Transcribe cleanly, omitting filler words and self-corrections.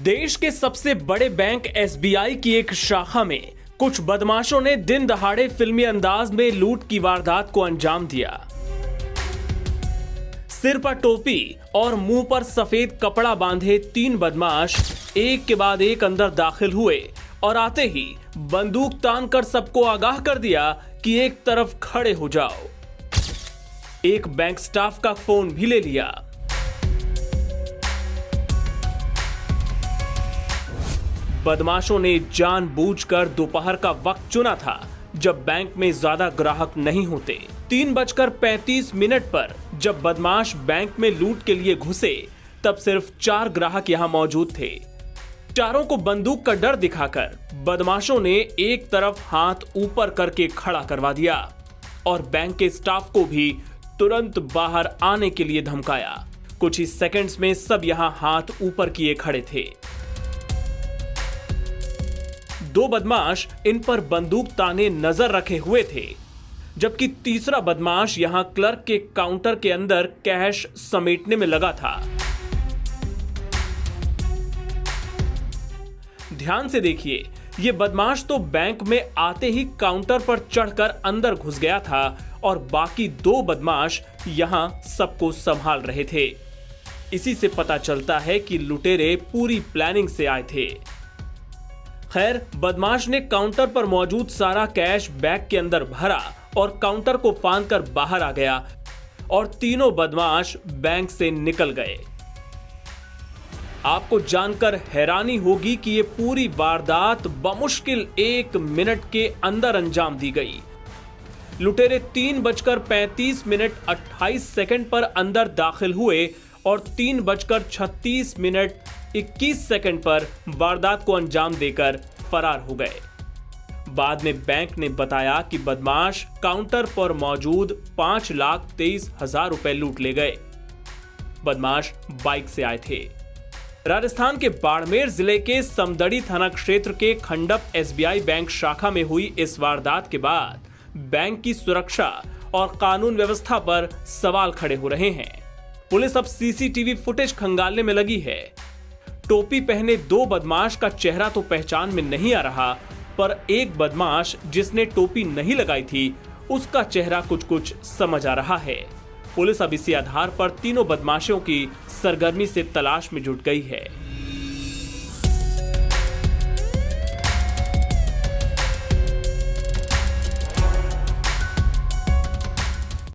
देश के सबसे बड़े बैंक एसबीआई की एक शाखा में कुछ बदमाशों ने दिन दहाड़े फिल्मी अंदाज में लूट की वारदात को अंजाम दिया। सिर पर टोपी और मुंह पर सफेद कपड़ा बांधे तीन बदमाश एक के बाद एक अंदर दाखिल हुए और आते ही बंदूक तानकर सबको आगाह कर दिया कि एक तरफ खड़े हो जाओ। एक बैंक स्टाफ का फोन भी ले लिया। बदमाशों ने जानबूझकर दोपहर का वक्त चुना था जब बैंक में ज्यादा ग्राहक नहीं होते। 3:35 पर जब बदमाश बैंक में लूट के लिए घुसे तब सिर्फ 4 ग्राहक यहां मौजूद थे। चारों को बंदूक का डर दिखाकर बदमाशों ने एक तरफ हाथ ऊपर करके खड़ा करवा दिया और बैंक के स्टाफ को भी तुरंत बाहर आने के लिए धमकाया। कुछ ही सेकंड्स में सब यहां हाथ ऊपर किए खड़े थे। 2 बदमाश इन पर बंदूक ताने नजर रखे हुए थे, जबकि तीसरा बदमाश यहां क्लर्क के काउंटर के अंदर कैश समेटने में लगा था। ध्यान से देखिए, ये बदमाश तो बैंक में आते ही काउंटर पर चढ़कर अंदर घुस गया था और बाकी 2 बदमाश यहां सबको संभाल रहे थे। इसी से पता चलता है कि लुटेरे पूरी प्लानिंग से आए थे। खैर, बदमाश ने काउंटर पर मौजूद सारा कैश बैग के अंदर भरा और काउंटर को फांदकर बाहर आ गया और तीनों बदमाश बैंक से निकल गए। आपको जानकर हैरानी होगी कि यह पूरी वारदात बमुश्किल 1 मिनट के अंदर अंजाम दी गई। लुटेरे 3:35 पर अंदर दाखिल हुए और 3:36 पर वारदात को अंजाम देकर फरार हो गए। बाद में बैंक ने बताया कि बदमाश काउंटर पर मौजूद 5,23,000 रुपए लूट ले गए। बदमाश बाइक से आए थे। राजस्थान के बाड़मेर जिले के समदड़ी थाना क्षेत्र के खंडप एसबीआई बैंक शाखा में हुई इस वारदात के बाद बैंक की सुरक्षा और कानून व्यवस्था पर सवाल खड़े हो रहे हैं। पुलिस अब सीसीटीवी फुटेज खंगालने में लगी है। टोपी पहने 2 बदमाश का चेहरा तो पहचान में नहीं आ रहा, पर एक बदमाश जिसने टोपी नहीं लगाई थी उसका चेहरा कुछ समझ आ रहा है। पुलिस अब इसी आधार पर तीनों बदमाशों की सरगर्मी से तलाश में जुट गई है।